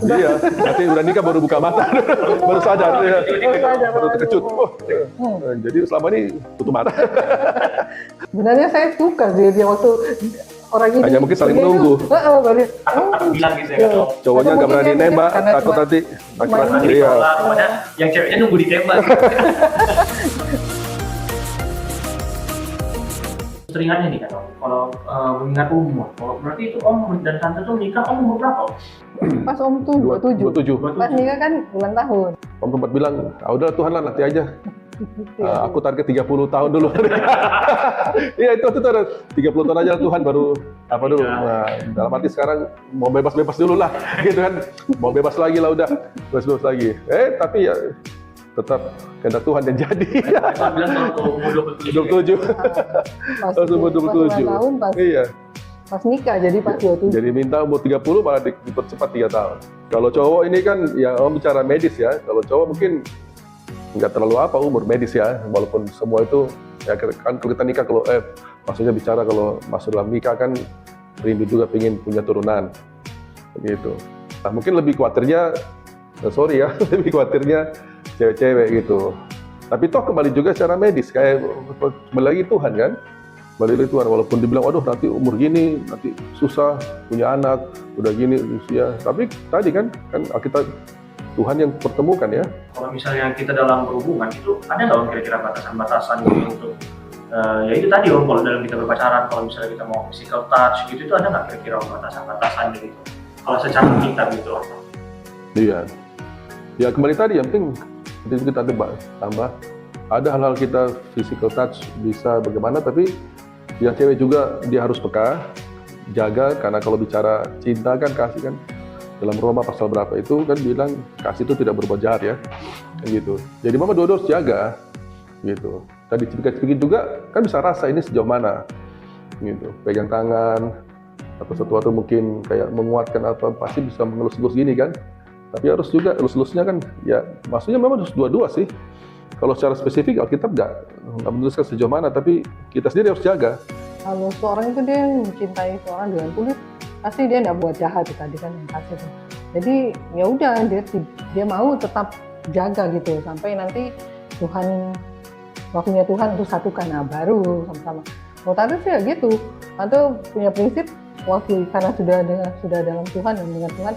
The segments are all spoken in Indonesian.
Iya, nanti udah nikah baru buka mata, baru sadar, ya. Baru terkejut. Jadi selama ini tutup mata. Sebenarnya saya suka sih dia waktu orang ini. Hanya mungkin saling menunggu. Aku bilang gitu ya, kalau Cowoknya nggak berani nembak, takut nanti laki-laki. Iya. pokoknya yang ceweknya nunggu ditembak. Seringannya nih kan, kalau mengingat umur, berarti itu om dan tante tuh nikah umur berapa? Pas Om tuh 27. 27. Pas nikah kan ulang tahun. Om sempat bilang, ah udah Tuhan lah nanti aja. Aku target 30 tahun dulu. Iya itu ada 30 tahun aja Tuhan baru apa dulu. Nah, dalam arti sekarang mau bebas-bebas dulu lah, gitu kan. Mau bebas lagi lah udah, bebas lagi. Tapi ya tetap kehendak Tuhan yang jadi. Saya bilang kalau umur 27. 27. Pas Umur 27. ulang tahun Iya. pas nikah jadi pas 27. Jadi minta umur 30 malah dipercepat 3 tahun. Kalau cowok ini kan ya om bicara medis ya. Kalau cowok mungkin nggak terlalu apa umur medis ya. Walaupun semua itu ya kan kalau kita nikah kalau maksudnya bicara kalau masuk dalam nikah kan rindu juga pengen punya turunan. Begitu. Nah mungkin lebih khawatirnya sorry ya, lebih khawatirnya cewek-cewek gitu. Tapi toh kembali juga secara medis kayak kembali lagi Tuhan kan. Kembali lagi Tuhan walaupun dibilang waduh nanti umur gini nanti susah punya anak udah gini usia. Tapi tadi kan kita Tuhan yang pertemukan ya. Kalau misalnya kita dalam berhubungan itu ada nggak om kira-kira batasan-batasan gitu untuk ya itu tadi om kalau dalam kita berpacaran kalau misalnya kita mau physical touch gitu itu ada nggak kira-kira batasan-batasan gitu kalau secara kita gitu? Iya. Ya kembali tadi yang penting kita tambah ada hal-hal kita physical touch bisa bagaimana tapi yang cewek juga dia harus peka jaga karena kalau bicara cinta kan kasih kan dalam Roma pasal berapa itu kan bilang kasih itu tidak berbuat jahat ya gitu. Jadi mama dua-dua harus jaga gitu. Tadi sedikit juga kan bisa rasa ini sejauh mana gitu. Pegang tangan atau sesuatu mungkin kayak menguatkan apa pasti bisa mengelus-elus gini kan. Tapi harus juga elus-elusnya kan ya maksudnya memang harus dua-dua sih. Kalau secara spesifik Alkitab nggak menuliskan sejauh mana tapi kita sendiri harus jaga. Kalau seorang itu dia mencintai seorang dengan tulus pasti dia nggak buat jahat tadi kan yang kasih. Jadi ya udah dia mau tetap jaga gitu sampai nanti Tuhan waktunya Tuhan untuk satukan baru sama-sama. Kalau tante sih ya gitu. Tante punya prinsip waktu karena sudah dalam Tuhan dan dengan Tuhan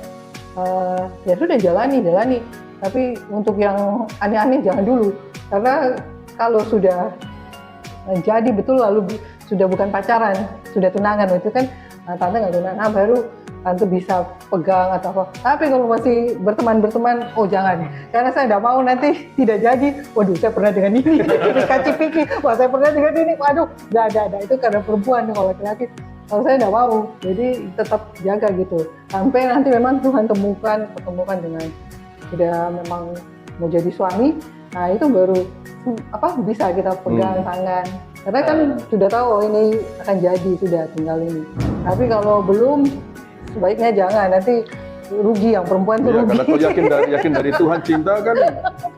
ya sudah jalani. Tapi untuk yang aneh-aneh jangan dulu karena kalau sudah jadi betul lalu sudah bukan pacaran sudah tunangan itu kan tante nggak tunangan baru tante bisa pegang atau apa. Tapi kalau masih berteman oh jangan karena saya tidak mau nanti tidak jadi. Waduh saya pernah dengan ini dikacipiki. Wah saya pernah dengan ini. Waduh nggak ada itu karena perempuan kalau laki-laki. Kalau saya tidak mau jadi tetap jaga gitu sampai nanti memang Tuhan pertemukan dengan sudah memang mau jadi suami. Nah itu baru bisa kita pegang tangan karena kan sudah tahu ini akan jadi sudah tinggal ini. Tapi kalau belum sebaiknya jangan nanti rugi yang perempuan tuh rugi. Karena kalau yakin dari Tuhan cinta kan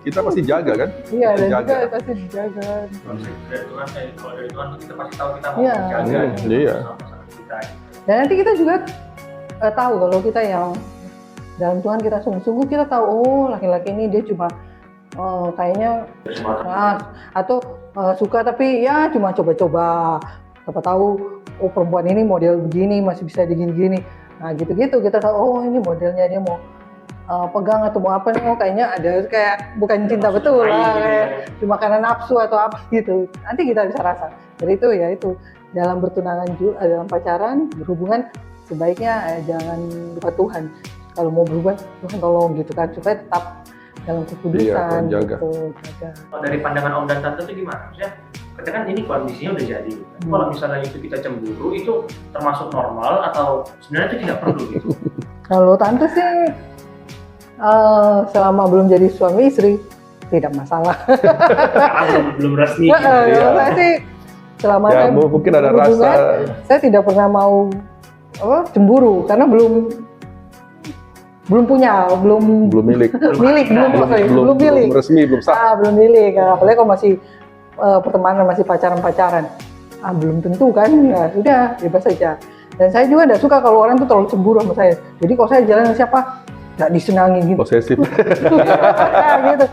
kita pasti jaga kan. Iya dan juga pasti dijaga. Kalau dari Tuhan kita pasti tahu kita mau jaga. Iya. Dan nanti kita juga tahu kalau kita yang dalam Tuhan kita sungguh-sungguh kita tahu laki-laki ini dia cuma kayaknya atau suka tapi ya cuma coba-coba siapa tahu perempuan ini model begini masih bisa digini-gini. Nah gitu-gitu kita tahu ini modelnya dia mau pegang atau mau apa kayaknya ada kayak bukan cinta betul lah kayak cuma karena nafsu atau apa gitu. Nanti kita bisa rasa. Jadi itu ya itu dalam bertunangan juga dalam pacaran berhubungan sebaiknya jangan lupa Tuhan. Kalau mau berubah Tuhan tolong gitu kan supaya tetap dalam kekudusan gitu. Dari pandangan om dan tante itu gimana? Maksudnya ketika kan ini kondisinya udah jadi. Kalau misalnya itu kita cemburu itu termasuk normal atau sebenarnya itu tidak perlu gitu? Kalau tante sih selama belum jadi suami istri tidak masalah. belum resmi. Saya sih selama saya mungkin ada rasa. Saya tidak pernah mau cemburu karena belum punya, belum milik, belum milik, resmi, belum sah. Belum milik, apalagi kalau masih pertemanan, masih pacaran, belum tentu kan, ya sudah, bebas saja. Dan saya juga tidak suka kalau orang tuh terlalu cemburu sama saya. Jadi kalau saya jalan sama siapa, nggak disenangi gitu. Posesif. Gitu.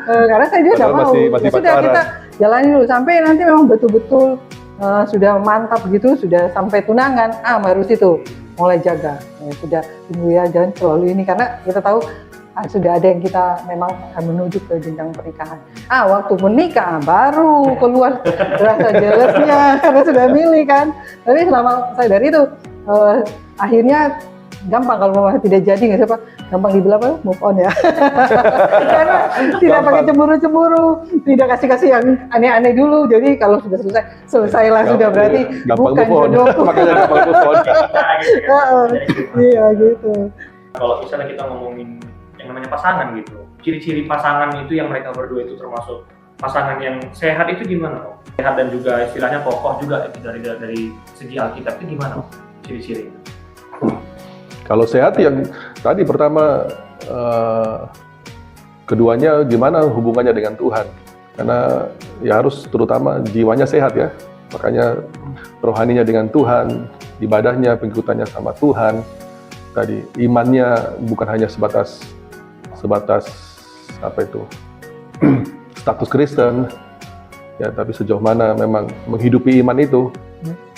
Karena saya dia nggak Padahal mau. masih Sudah pacaran. kita jalani dulu sampai nanti memang betul-betul sudah mantap gitu, sudah sampai tunangan, baru situ mulai jaga. Ya, sudah tunggu ya, jangan selalu ini karena kita tahu sudah ada yang kita memang menuju ke jenjang pernikahan. Waktu menikah baru keluar rasa jealousnya karena sudah milih kan. Tapi selama saya dari itu akhirnya gampang kalau memang tidak jadi nggak siapa gampang dibilang apa move on ya. Karena tidak pakai cemburu-cemburu, tidak kasih yang aneh-aneh dulu. Jadi kalau sudah selesailah sudah berarti bukan jodohku. Makanya gampang move on. Iya gitu. Kalau misalnya kita ngomongin yang namanya pasangan gitu, ciri-ciri pasangan itu yang mereka berdua itu termasuk pasangan yang sehat itu gimana, Om? Sehat dan juga istilahnya kokoh juga itu dari segi Alkitab itu gimana, Om? Ciri-ciri itu? Kalau sehat yang tadi pertama keduanya gimana hubungannya dengan Tuhan, karena ya harus terutama jiwanya sehat ya, makanya rohaninya dengan Tuhan, ibadahnya, pengikutannya sama Tuhan, tadi imannya bukan hanya sebatas apa itu status Kristen ya, tapi sejauh mana memang menghidupi iman itu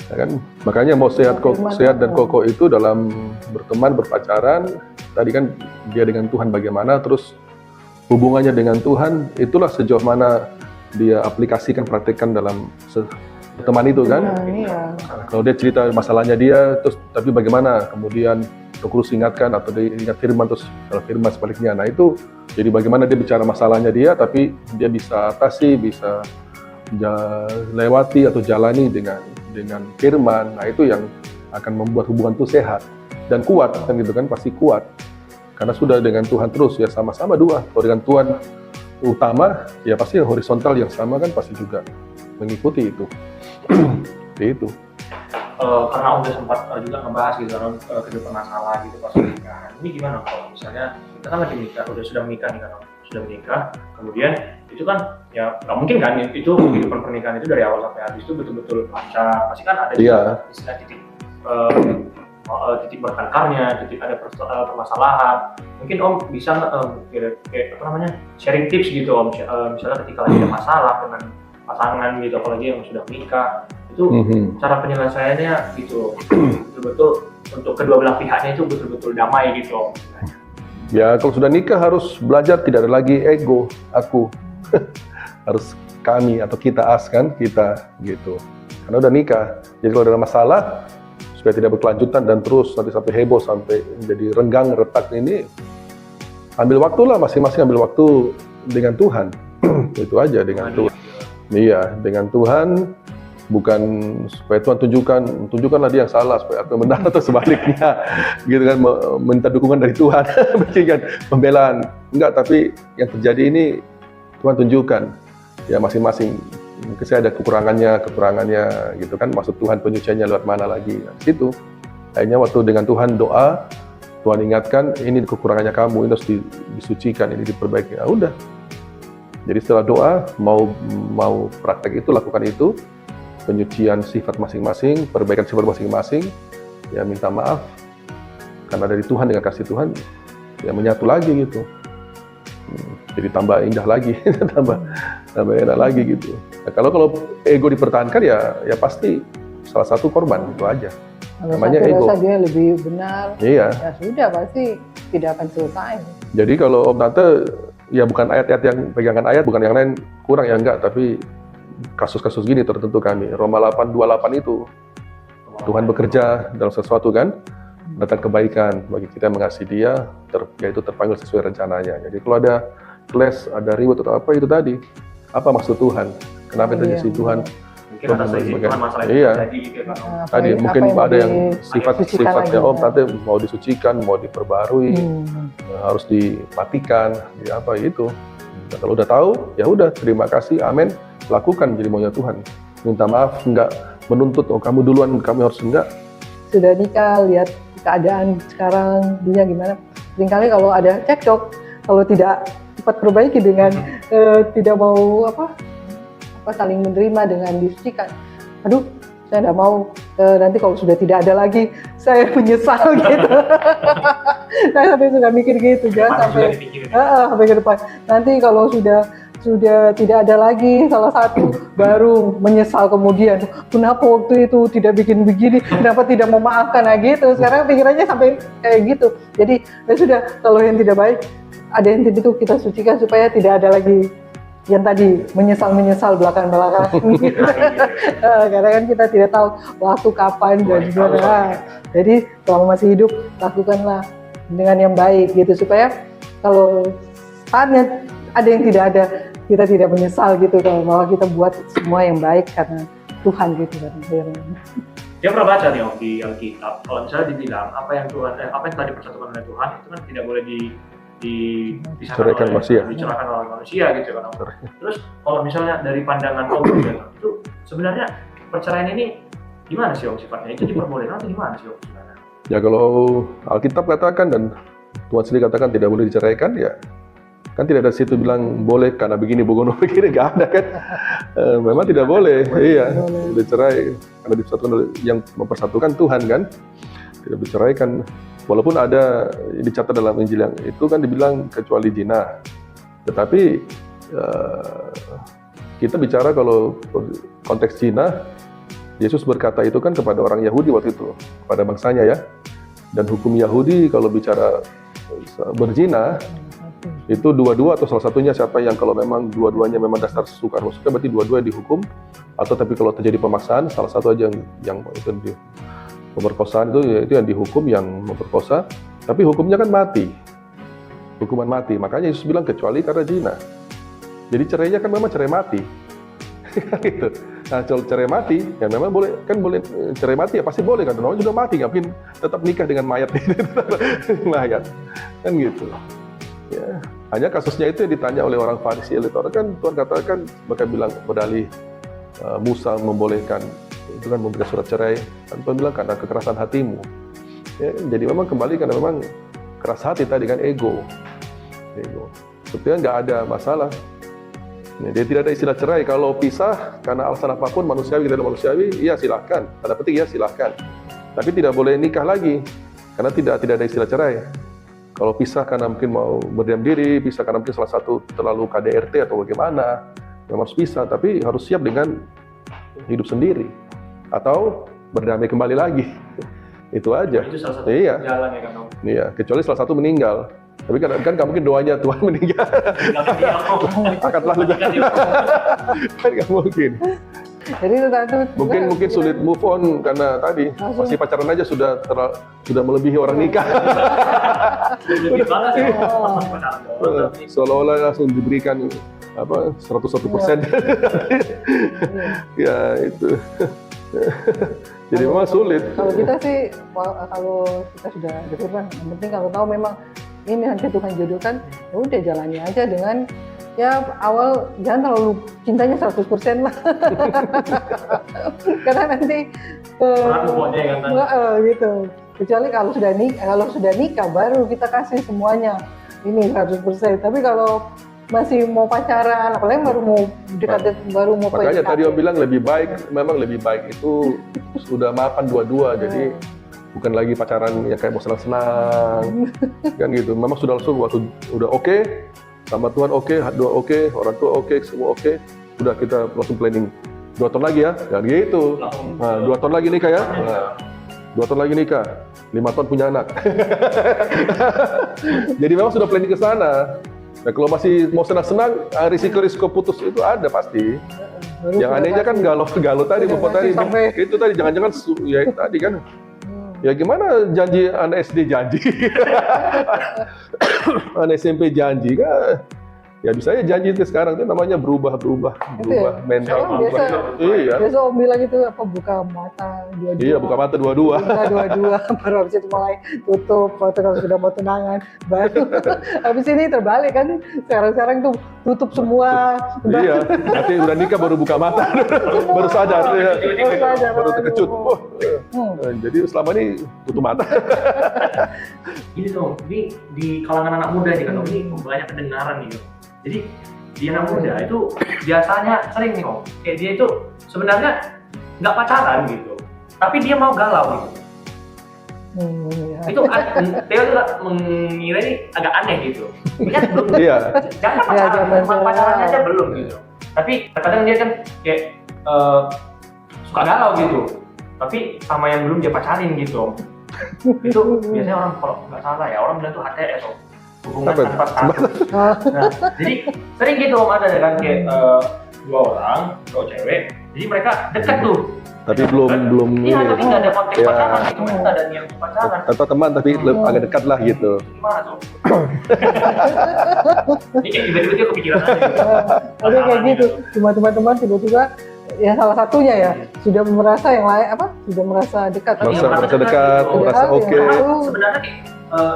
ya kan. Makanya mau sehat dan kokoh itu dalam berteman, berpacaran, tadi kan dia dengan Tuhan bagaimana, terus hubungannya dengan Tuhan itulah sejauh mana dia aplikasikan, praktekkan dalam teman itu kan. Iya. Kalau dia cerita masalahnya dia, terus tapi bagaimana kemudian terus ingatkan atau dia ingat firman, terus kalau firman sebaliknya. Nah itu jadi bagaimana dia bicara masalahnya dia, tapi dia bisa atasi, bisa lewati atau jalani dengan firman. Nah itu yang akan membuat hubungan itu sehat dan kuat kan gitu kan, pasti kuat karena sudah dengan Tuhan terus ya, sama-sama dua. Kalau dengan Tuhan utama ya pasti yang horizontal yang sama kan pasti juga mengikuti itu. Itu. Karena udah sempat juga ngebahas gitu kan kehidupan masalah gitu pas pernikahan. Ini gimana kalau misalnya kita kan lagi menikah, sudah menikah nih kan, sudah menikah, kemudian itu kan ya nggak mungkin kan itu kehidupan pernikahan itu dari awal sampai habis itu betul-betul lancar, pasti kan ada juga istilah titik bertengkarnya, titik ada permasalahan. Mungkin Om bisa kayak apa namanya sharing tips gitu Om, misalnya ketika lagi ada masalah dengan pasangan gitu, apalagi yang sudah menikah, itu cara penyelesaiannya gitu betul-betul untuk kedua belah pihaknya itu betul-betul damai gitu Om. Ya kalau sudah nikah harus belajar tidak ada lagi ego, aku. Harus kami atau kita kan, kita gitu. Karena udah nikah. Jadi kalau ada masalah supaya tidak berkelanjutan dan terus nanti sampai heboh, sampai menjadi renggang, retak ini, ambil waktu lah, masing-masing ambil waktu dengan Tuhan. Itu aja dengan Tuhan. Iya, dengan Tuhan, bukan supaya Tuhan tunjukkanlah dia yang salah supaya aku benar atau sebaliknya, gitu kan, minta dukungan dari Tuhan, kan pembelaan, enggak, tapi yang terjadi ini Tuhan tunjukkan, ya masing-masing, mungkin saya ada kekurangannya, gitu kan, maksud Tuhan penyuciannya lewat mana lagi, nah, situ, akhirnya waktu dengan Tuhan doa, Tuhan ingatkan, ini kekurangannya kamu, ini harus disucikan, ini diperbaiki, nah, udah. Jadi setelah doa, mau praktek itu, lakukan itu, penyucian sifat masing-masing, perbaikan sifat masing-masing, ya minta maaf, karena dari Tuhan dengan kasih Tuhan, ya menyatu lagi gitu. Jadi tambah indah lagi, tambah enak lagi gitu. Nah, kalau ego dipertahankan ya pasti salah satu korban, itu aja. Kalau namanya ego. rasa dia lebih benar, Iya. ya sudah pasti tidak akan selesai. Jadi kalau Om Tante, ya bukan ayat-ayat yang pegangan ayat, bukan yang lain kurang ya enggak, tapi kasus-kasus gini tertentu kami. Roma 8:28 itu Tuhan bekerja dalam sesuatu kan, datang kebaikan bagi kita yang mengasihi Dia, yaitu terpanggil sesuai rencananya. Jadi kalau ada clash, ada ribut atau apa itu tadi, apa maksud Tuhan? Kenapa terjadi Tuhan? Mungkin ada Tuhan masalah yang Iya. terjadi gitu kan. Tadi mungkin ada yang sifatnya Om Tante mau disucikan, mau diperbarui, harus dimatikan, ya apa itu. Dan kalau udah tahu, ya udah terima kasih, amin, lakukan jadi maunya Tuhan. Minta maaf, enggak menuntut, oh kamu duluan, kamu harus enggak. Sudah nikah, lihat keadaan sekarang dunia gimana. Seringkali kalau ada cekcok, kalau tidak cepat perbaiki dengan tidak mau saling menerima dengan disucikan. Aduh, saya tidak mau nanti kalau sudah tidak ada lagi saya menyesal gitu. Saya sampai suka mikir gitu, jangan sampai sampai ke depan. Nanti kalau sudah tidak ada lagi salah satu, baru menyesal kemudian. Kenapa waktu itu tidak bikin begini? Kenapa tidak memaafkan? Nah gitu. Sekarang pikirannya sampai kayak gitu. Jadi ya sudah, kalau yang tidak baik, ada yang itu kita sucikan supaya tidak ada lagi yang tadi menyesal belakang-belakang. Karena kan kita tidak tahu waktu kapan dan gimana. Jadi kalau masih hidup, lakukanlah dengan yang baik gitu, supaya kalau saatnya ada yang tidak ada, kita tidak menyesal gitu, kalau bahwa kita buat semua yang baik karena Tuhan gitu kan. Dia pernah baca nih Om di Alkitab, kalau misalnya dibilang apa yang tadi dipersatukan oleh Tuhan itu kan tidak boleh diceraikan oleh manusia gitu kan. Terus kalau misalnya dari pandangan Om itu sebenarnya perceraian ini gimana sih Om sifatnya? Itu diperbolehkan atau gimana sih Om sebenarnya? Ya kalau Alkitab katakan dan Tuhan sendiri katakan tidak boleh diceraikan, ya kan tidak ada situ bilang boleh karena begini begini, nggak ada kan. Memang tidak boleh, iya dicerai karena disatukan yang mempersatukan Tuhan kan, tidak diceraikan. Walaupun ada dicatat dalam Injil yang itu kan dibilang kecuali zina, tetapi kita bicara kalau konteks zina, Yesus berkata itu kan kepada orang Yahudi waktu itu, kepada bangsanya ya. Dan hukum Yahudi kalau bicara berzina itu dua-dua atau salah satunya, siapa yang kalau memang dua-duanya memang dasar suka maksudnya berarti dua-dua dihukum, atau tapi kalau terjadi pemaksaan salah satu aja yang itu di pemerkosaan itu yang dihukum yang memperkosa, tapi hukumnya kan mati, hukuman mati. Makanya Yesus bilang kecuali karena zina. Jadi cerainya kan memang cerai mati. Gitu. Nah, cerai mati ya memang boleh cerai mati ya pasti boleh kan, orang juga mati nggak mungkin tetap nikah dengan mayat. Mayat kan gitu ya. Hanya kasusnya itu yang ditanya oleh orang Farisi, kan Tuhan katakan mereka bilang berdalih Musa membolehkan itu kan memberikan surat cerai, kan Tuhan bilang karena kekerasan hatimu ya. Jadi memang kembali karena memang keras hati tadi kan, ego. Sebetulnya nggak ada masalah. Ya, dia tidak ada istilah cerai. Kalau pisah karena alasan apapun, manusiawi tidak manusiawi, iya silahkan. Tanda petik ya silahkan. Tapi tidak boleh nikah lagi, karena tidak ada istilah cerai. Kalau pisah karena mungkin mau berdiam diri, pisah karena mungkin salah satu terlalu KDRT atau bagaimana, memang harus pisah. Tapi harus siap dengan hidup sendiri atau berdamai kembali lagi. Itu aja. Itu salah satu jalan ya kan Om? Iya, kecuali salah satu meninggal. Tapi kan nggak mungkin doanya Tuhan meninggal. Angkatlah lu. Kan nggak mungkin. Jadi mungkin sulit move on karena tadi masih pacaran aja sudah melebihi orang nikah. Seolah-olah langsung diberikan 101%. Ya itu. Jadi memang sulit. Kalau kita sih, kalau kita sudah ada firman, yang penting kalau tahu memang ini nanti Tuhan jodohkan, ya udah jalani aja dengan ya awal jangan terlalu cintanya 100% lah. Karena nanti gitu. Kecuali kalau sudah nikah baru kita kasih semuanya ini 100%. Tapi kalau masih mau pacaran, apalagi baru mau dekat, baru mau makanya tadi Om bilang lebih baik itu sudah maafan dua-dua. Jadi bukan lagi pacaran yang kayak mau senang-senang kan gitu. Memang sudah langsung waktu udah oke, sama Tuhan oke, doa oke, orang tua oke, semua oke, udah kita langsung planning 2 tahun lagi ya, dan gitu. Nah, 2 tahun lagi nikah ya, 2 tahun lagi nikah, 5 tahun punya anak. Jadi memang sudah planning ke sana. Nah, kalau masih mau senang-senang, risiko putus itu ada pasti. Yang anehnya kan galau tadi, Bapak tadi, itu tadi jangan-jangan ya tadi kan. Ya gimana janji anak SD janji, anak SMP janji kan? Ya bisa ya janji itu sekarang itu namanya berubah mental. Biasa Om bilang itu buka mata dua-dua. Iya, buka mata dua-dua. Baru habis itu mulai tutup foto kalau sudah mau tunangan. Baru habis ini terbalik kan. Sekarang tuh tutup semua. Iya, nanti udah nikah baru buka mata, baru sadar ya. Baru terkejut. Jadi selama ini tutup mata. Ini tuh, ini di kalangan anak muda nih kan, ini banyak kedengaran nih. Jadi di anak muda itu biasanya sering nih Om, kayak dia itu sebenarnya nggak pacaran gitu, tapi dia mau galau gitu. Ya. Itu Theo juga mengira ini agak aneh gitu. Ini kan belum, Iya. jangan Ya, pacaran, zaman pacarannya aja belum gitu. Tapi terkadang dia kan kayak suka galau gitu. Tapi sama yang belum dia pacarin gitu. Itu biasanya orang kalau nggak salah ya orang bilang tuh HTS, hubungan Apa? tanpa status. Nah, jadi sering gitu Om, ada kan kayak dua orang cowok cewek, jadi mereka dekat tuh. Tapi belum Iya, ini. tapi nggak ada konteks Ya. pacaran gitu, mereka nggak ada niat untuk pacaran. Atau teman tapi agak dekat lah gitu. Gimana tuh? Ini kayak tiba-tiba dia kepikiran aja gitu. Ada kayak gitu, cuma teman-teman tiba-tiba ya salah satunya ya sudah merasa yang lain apa sudah merasa dekat. Merasa dekat, gitu. merasa Padahal oke. yang lalu, Sebenarnya kayak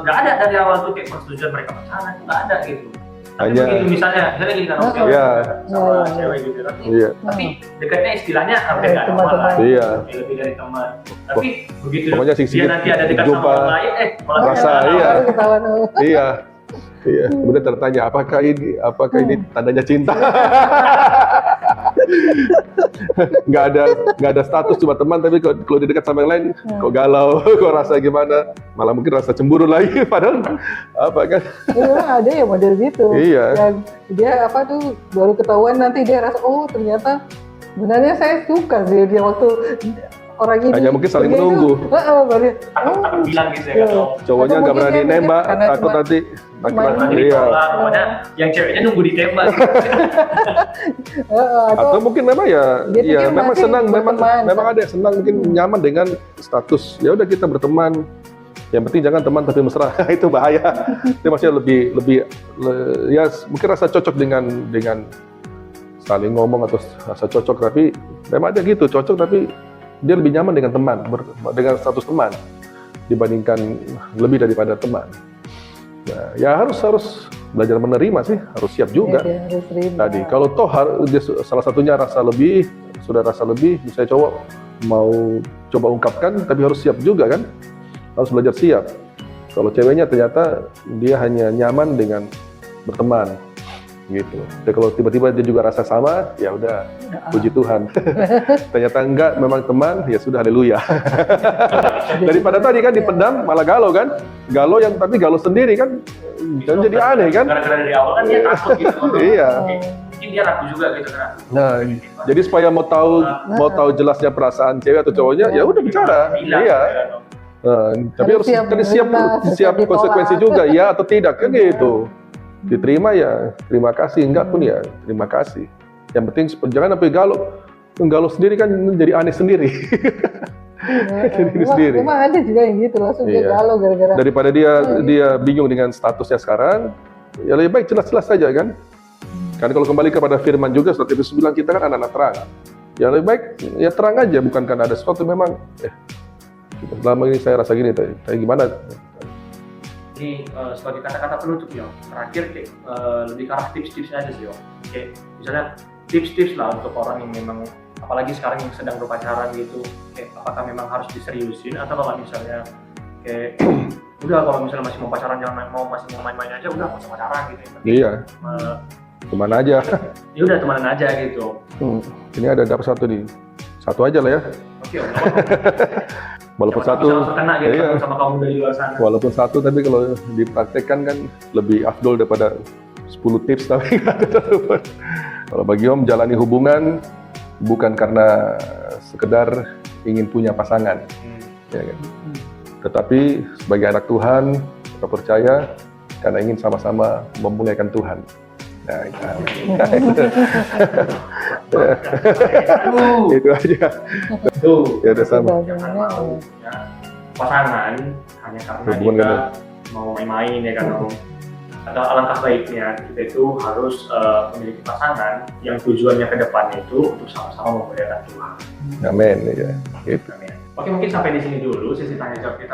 nggak ada dari awal tuh kayak persetujuan mereka pacaran, nggak ada gitu. Tapi Hanya- begitu misalnya gini kan Om, Iya. sama cewek gitu kan. Iya. Tapi dekatnya istilahnya hampir nggak ada Teman-teman. lah. Iya. Kayak lebih dari teman. Tapi begitu Pokoknya dia sedikit nanti ada dekat jumpa, sama orang lain, malah rasa, galau. iya. baru ketahuan, Iya. Iya. Kemudian tertanya apakah ini tandanya cinta? nggak ada status, cuma teman, tapi kalau di dekat sama yang lain kok galau, kok rasa gimana, malah mungkin rasa cemburu lagi, padahal apa kan. Ya, memang ada ya model gitu. Iya. Yang dia apa tuh baru ketahuan nanti dia rasa oh ternyata sebenarnya saya suka sih dia waktu orang ini. Hanya mungkin saling dia itu, menunggu. baru Takut bilang gitu ya Iya. kan Om. Cowoknya Atau nggak mungkin berani dia mikir nembak, karena takut cuma nanti main- Nanti iya. ditolak, pokoknya yang ceweknya nunggu ditembak. Atau mungkin memang ya Dia pikir memang masih senang, memang berteman. ada yang senang, mungkin nyaman dengan status. Ya udah kita berteman. Yang penting jangan teman tapi mesra. Itu bahaya. Itu maksudnya ya mungkin rasa cocok dengan saling ngomong atau rasa cocok, tapi memang ada gitu cocok tapi dia lebih nyaman dengan teman, dengan status teman dibandingkan lebih daripada teman. Nah, ya harus belajar menerima sih, harus siap juga. dia harus terima. Tadi kalau toh dia salah satunya sudah rasa lebih, misalnya cowok mau coba ungkapkan, tapi harus siap juga kan, harus belajar siap. Kalau ceweknya ternyata dia hanya nyaman dengan berteman, gitu. Tapi kalau tiba-tiba dia juga rasa sama, ya udah, puji Tuhan. Ternyata enggak, memang teman, ya sudah, haleluya. Daripada tadi kan dipendam, malah galau kan, tapi galau sendiri kan jadi aneh kan. Gara-gara dari awal kan dia takut gitu. Iya. Mungkin dia ragu juga gitu kan. Nah, jadi supaya mau tahu jelasnya perasaan cewek atau cowoknya, ya udah bicara. Bilang, Iya. gitu kan, Om. Nah, tapi Harus harus siap menerima, siap ditolak. konsekuensi juga, ya atau tidak kan gitu. Diterima ya terima kasih, enggak pun ya terima kasih. Yang penting jangan sampai galau sendiri kan jadi aneh sendiri. Diri sendiri. Memang ada juga yang gitu langsung dia Iya. galau gara-gara Daripada dia bingung dengan statusnya sekarang, ya lebih baik jelas-jelas saja kan. Karena kalau kembali kepada firman juga, surat Efesus bilang kita kan anak-anak terang. Ya lebih baik ya terang aja, bukan karena ada sesuatu memang selama ini saya rasa gini, kayak gimana. Ini sebagai kata-kata penutup ya, terakhir kayak lebih ke arah tips-tipsnya aja sih Om. Kayak misalnya tips-tips lah untuk orang yang memang, apalagi sekarang yang sedang berpacaran gitu, kayak apakah memang harus diseriusin atau kalau misalnya kayak udah kalau misalnya masih mau pacaran masih mau main-main aja udah nggak usah pacaran gitu ya. Iya, kemana aja. Ya udah temenan aja gitu. Ini ada dapat satu aja lah ya. Oke Om. Walaupun Jangan satu, sampai langsung kena gitu iya. sama kamu dari luar sana. Walaupun satu, tapi kalau dipraktekkan kan lebih afdol daripada 10 tips tapi nggak ada satu. Kalau bagi Om, jalani hubungan bukan karena sekedar ingin punya pasangan, ya kan? Tetapi sebagai anak Tuhan, kita percaya karena ingin sama-sama memuliakan Tuhan. Nah, itu aja. Tuh. Ya udah sama. Jangan mau ya, pasangan hanya karena Hubungan kita kan. mau main-main ya kan Om. Atau alangkah baiknya kita itu harus memiliki pasangan yang tujuannya ke depannya itu untuk sama-sama memuliakan Tuhan. Amin, ya. Gitu. Amin. Oke, mungkin sampai di sini dulu sesi tanya jawab kita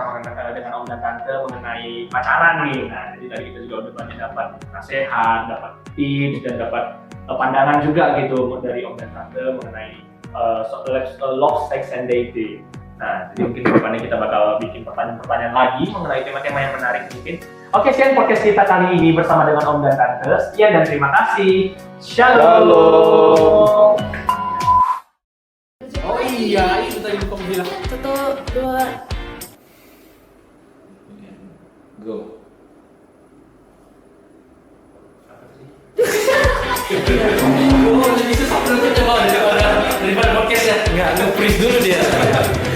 dengan Om dan Tante mengenai pacaran nih. Nah, jadi tadi kita juga udah banyak dapat nasihat, dapat tips, dan dapat pandangan juga gitu dari Om dan Tante mengenai love, sex, and dating. Nah, jadi mungkin kedepannya kita bakal bikin pertanyaan-pertanyaan lagi mengenai tema-tema yang menarik mungkin. Oke, sekian podcast kita kali ini bersama dengan Om dan Tante. Sekian dan terima kasih. Shalom. Oh iya, itu tadi kamu bilang. Oh, jadi itu penutupnya Bang daripada podcast ya. Enggak, nge-freeze dulu dia.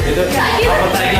Itu apa tadi?